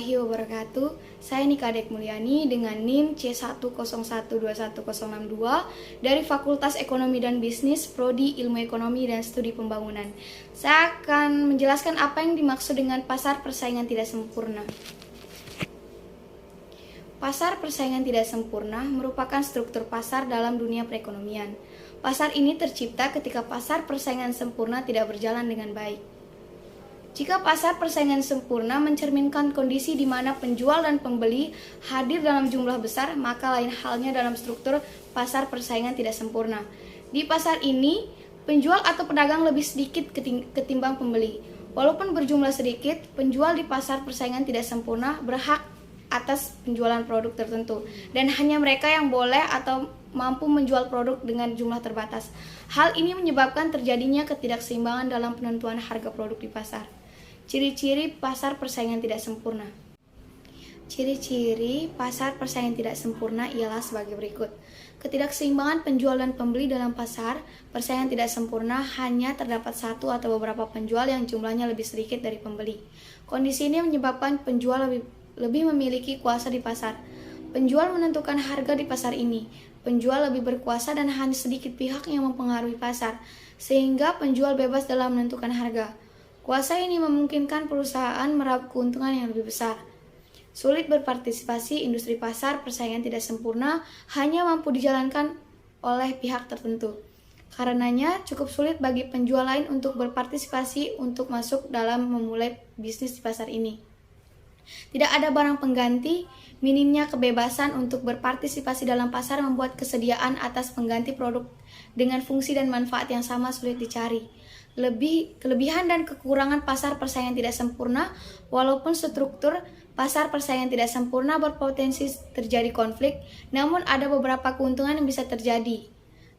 warahmatullahi wabarakatuh. Saya Nika Dek Mulyani dengan NIM C101210162 dari Fakultas Ekonomi dan Bisnis, Prodi Ilmu Ekonomi dan Studi Pembangunan. Saya akan menjelaskan apa yang dimaksud dengan pasar persaingan tidak sempurna. Pasar persaingan tidak sempurna merupakan struktur pasar dalam dunia perekonomian. Pasar ini tercipta ketika pasar persaingan sempurna tidak berjalan dengan baik. Jika pasar persaingan sempurna mencerminkan kondisi di mana penjual dan pembeli hadir dalam jumlah besar, maka lain halnya dalam struktur pasar persaingan tidak sempurna. Di pasar ini, penjual atau pedagang lebih sedikit ketimbang pembeli. Walaupun berjumlah sedikit, penjual di pasar persaingan tidak sempurna berhak atas penjualan produk tertentu, dan hanya mereka yang boleh atau mampu menjual produk dengan jumlah terbatas. Hal ini menyebabkan terjadinya ketidakseimbangan dalam penentuan harga produk di pasar. Ciri-ciri pasar persaingan tidak sempurna. Ciri-ciri pasar persaingan tidak sempurna ialah sebagai berikut. Ketidakseimbangan penjual dan pembeli dalam pasar persaingan tidak sempurna hanya terdapat satu atau beberapa penjual yang jumlahnya lebih sedikit dari pembeli. Kondisi ini menyebabkan penjual lebih memiliki kuasa di pasar. Penjual menentukan harga di pasar ini. Penjual lebih berkuasa dan hanya sedikit pihak yang mempengaruhi pasar, sehingga penjual bebas dalam menentukan harga. Kuasa ini memungkinkan perusahaan meraup keuntungan yang lebih besar. Sulit berpartisipasi, industri pasar persaingan tidak sempurna hanya mampu dijalankan oleh pihak tertentu. Karenanya, cukup sulit bagi penjual lain untuk berpartisipasi untuk masuk dalam memulai bisnis di pasar ini. Tidak ada barang pengganti, minimnya kebebasan untuk berpartisipasi dalam pasar membuat kesediaan atas pengganti produk dengan fungsi dan manfaat yang sama sulit dicari. Kelebihan dan kekurangan pasar persaingan tidak sempurna. Walaupun struktur pasar persaingan tidak sempurna berpotensi terjadi konflik, namun ada beberapa keuntungan yang bisa terjadi.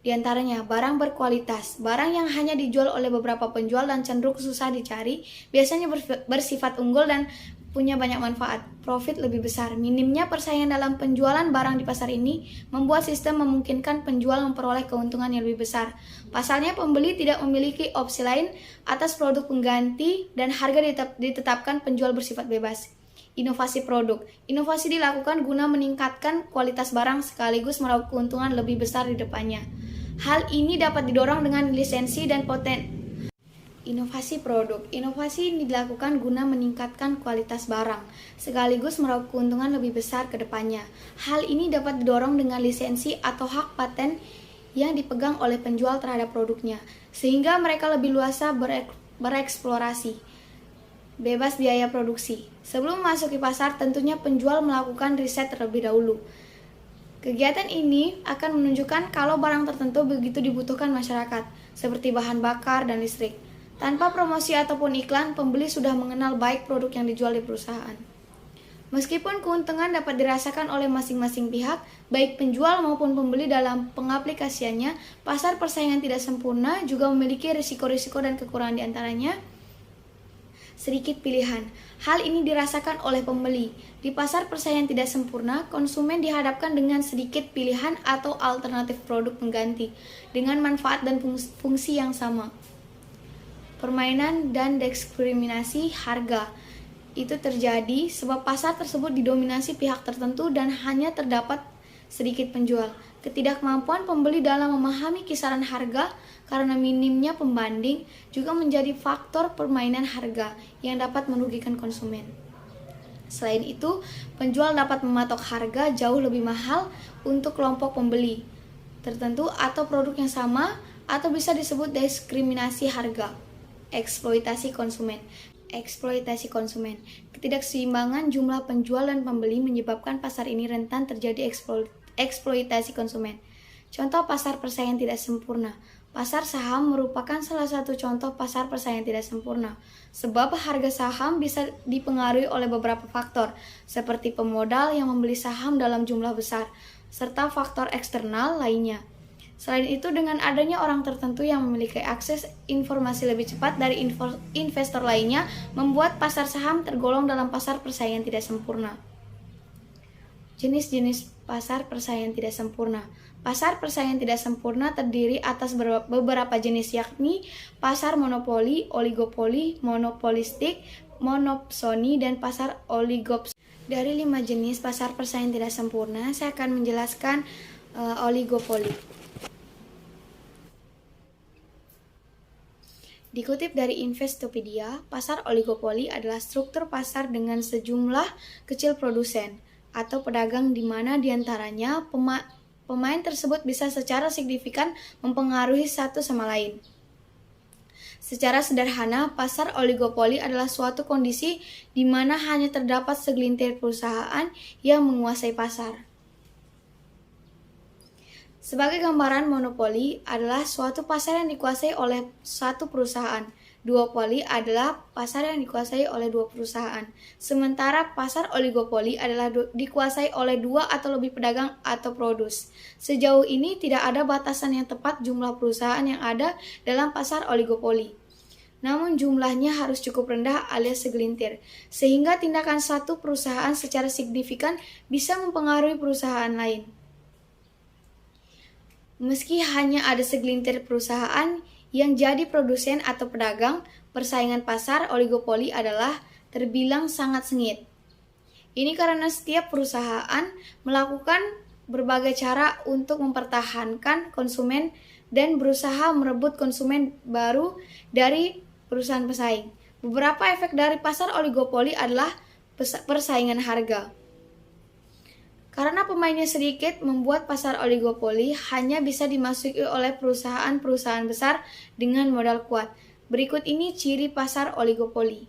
Di antaranya, barang berkualitas. Barang yang hanya dijual oleh beberapa penjual dan cenderung susah dicari, biasanya bersifat unggul dan punya banyak manfaat. Profit lebih besar. Minimnya persaingan dalam penjualan barang di pasar ini membuat sistem memungkinkan penjual memperoleh keuntungan yang lebih besar. Pasalnya, pembeli tidak memiliki opsi lain atas produk pengganti dan harga ditetapkan penjual bersifat bebas. Inovasi produk. Inovasi dilakukan guna meningkatkan kualitas barang sekaligus meraup keuntungan lebih besar di depannya. Hal ini dapat didorong dengan lisensi dan Inovasi produk. Inovasi ini dilakukan guna meningkatkan kualitas barang, sekaligus meraup keuntungan lebih besar ke depannya. Hal ini dapat didorong dengan lisensi atau hak paten yang dipegang oleh penjual terhadap produknya, sehingga mereka lebih luasa bereksplorasi. Bebas biaya produksi. Sebelum memasuki pasar, tentunya penjual melakukan riset terlebih dahulu. Kegiatan ini akan menunjukkan kalau barang tertentu begitu dibutuhkan masyarakat, seperti bahan bakar dan listrik. Tanpa promosi ataupun iklan, pembeli sudah mengenal baik produk yang dijual di perusahaan. Meskipun keuntungan dapat dirasakan oleh masing-masing pihak, baik penjual maupun pembeli dalam pengaplikasiannya, pasar persaingan tidak sempurna juga memiliki risiko-risiko dan kekurangan di antaranya. Sedikit pilihan. Hal ini dirasakan oleh pembeli. Di pasar persaingan tidak sempurna, konsumen dihadapkan dengan sedikit pilihan atau alternatif produk pengganti dengan manfaat dan fungsi yang sama. Permainan dan diskriminasi harga itu terjadi sebab pasar tersebut didominasi pihak tertentu dan hanya terdapat sedikit penjual. Ketidakmampuan pembeli dalam memahami kisaran harga karena minimnya pembanding juga menjadi faktor permainan harga yang dapat merugikan konsumen. Selain itu, penjual dapat mematok harga jauh lebih mahal untuk kelompok pembeli tertentu atau produk yang sama, atau bisa disebut diskriminasi harga. Eksploitasi konsumen. Eksploitasi konsumen. Ketidakseimbangan jumlah penjual dan pembeli menyebabkan pasar ini rentan terjadi eksploitasi konsumen. Contoh pasar persaingan tidak sempurna. Pasar saham merupakan salah satu contoh pasar persaingan tidak sempurna, sebab harga saham bisa dipengaruhi oleh beberapa faktor, seperti pemodal yang membeli saham dalam jumlah besar, serta faktor eksternal lainnya. Selain itu, dengan adanya orang tertentu yang memiliki akses informasi lebih cepat dari investor lainnya, membuat pasar saham tergolong dalam pasar persaingan tidak sempurna. Jenis-jenis pasar persaingan tidak sempurna. Pasar persaingan tidak sempurna terdiri atas beberapa jenis, yakni pasar monopoli, oligopoli, monopolistik, monopsoni, dan pasar oligopsoni. Dari 5 jenis pasar persaingan tidak sempurna, saya akan menjelaskan oligopoli. Dikutip dari Investopedia, pasar oligopoli adalah struktur pasar dengan sejumlah kecil produsen atau pedagang di mana diantaranya pemain tersebut bisa secara signifikan mempengaruhi satu sama lain. Secara sederhana, pasar oligopoli adalah suatu kondisi di mana hanya terdapat segelintir perusahaan yang menguasai pasar. Sebagai gambaran, monopoli adalah suatu pasar yang dikuasai oleh satu perusahaan. Duopoli adalah pasar yang dikuasai oleh 2 perusahaan. Sementara pasar oligopoli adalah dikuasai oleh 2 atau lebih pedagang atau produs. Sejauh ini tidak ada batasan yang tepat jumlah perusahaan yang ada dalam pasar oligopoli. Namun jumlahnya harus cukup rendah alias segelintir, sehingga tindakan satu perusahaan secara signifikan bisa mempengaruhi perusahaan lain. Meski hanya ada segelintir perusahaan yang jadi produsen atau pedagang, persaingan pasar oligopoli adalah terbilang sangat sengit. Ini karena setiap perusahaan melakukan berbagai cara untuk mempertahankan konsumen dan berusaha merebut konsumen baru dari perusahaan pesaing. Beberapa efek dari pasar oligopoli adalah persaingan harga. Karena pemainnya sedikit, membuat pasar oligopoli hanya bisa dimasuki oleh perusahaan-perusahaan besar dengan modal kuat. Berikut ini ciri pasar oligopoli.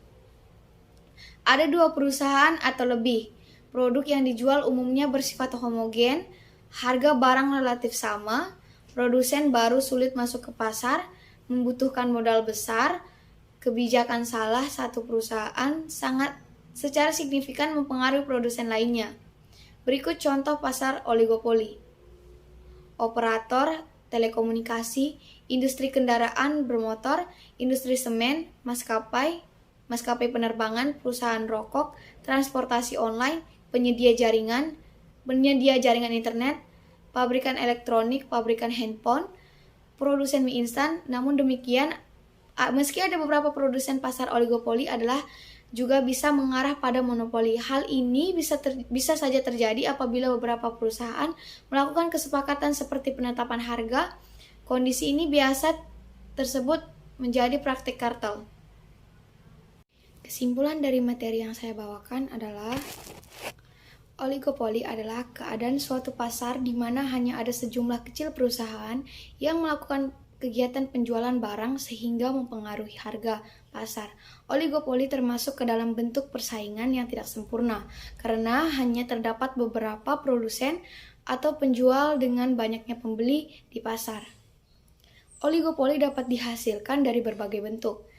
Ada 2 perusahaan atau lebih. Produk yang dijual umumnya bersifat homogen, harga barang relatif sama, produsen baru sulit masuk ke pasar, membutuhkan modal besar, kebijakan salah satu perusahaan sangat secara signifikan mempengaruhi produsen lainnya. Berikut contoh pasar oligopoli. Operator telekomunikasi, industri kendaraan bermotor, industri semen, maskapai penerbangan, perusahaan rokok, transportasi online, penyedia jaringan internet, pabrikan elektronik, pabrikan handphone, produsen mie instan. Namun demikian, meski ada beberapa produsen, pasar oligopoli adalah juga bisa mengarah pada monopoli. Hal ini bisa saja terjadi apabila beberapa perusahaan melakukan kesepakatan seperti penetapan harga. Kondisi ini biasa tersebut menjadi praktik kartel. Kesimpulan dari materi yang saya bawakan adalah oligopoli adalah keadaan suatu pasar di mana hanya ada sejumlah kecil perusahaan yang melakukan kegiatan penjualan barang sehingga mempengaruhi harga pasar. Oligopoli termasuk ke dalam bentuk persaingan yang tidak sempurna karena hanya terdapat beberapa produsen atau penjual dengan banyaknya pembeli di pasar. Oligopoli dapat dihasilkan dari berbagai bentuk.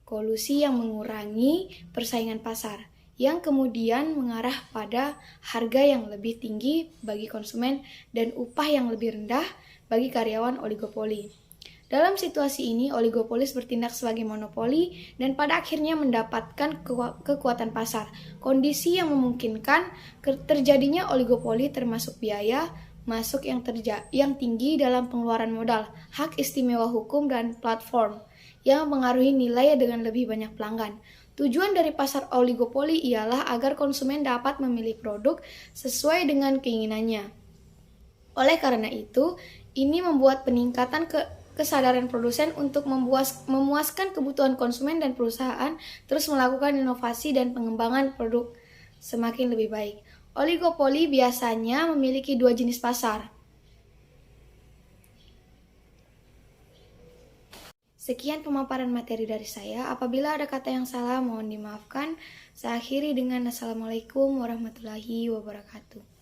Kolusi yang mengurangi persaingan pasar, yang kemudian mengarah pada harga yang lebih tinggi bagi konsumen dan upah yang lebih rendah bagi karyawan oligopoli. Dalam situasi ini, oligopolis bertindak sebagai monopoli dan pada akhirnya mendapatkan kekuatan pasar. Kondisi yang memungkinkan terjadinya oligopoli termasuk biaya masuk yang tinggi dalam pengeluaran modal, hak istimewa hukum, dan platform yang mempengaruhi nilai dengan lebih banyak pelanggan. Tujuan dari pasar oligopoli ialah agar konsumen dapat memilih produk sesuai dengan keinginannya. Oleh karena itu, ini membuat peningkatan kesadaran produsen untuk memuaskan kebutuhan konsumen dan perusahaan terus melakukan inovasi dan pengembangan produk semakin lebih baik. Oligopoli biasanya memiliki 2 jenis pasar. Sekian pemaparan materi dari saya. Apabila ada kata yang salah, mohon dimaafkan. Saya akhiri dengan Assalamualaikum warahmatullahi wabarakatuh.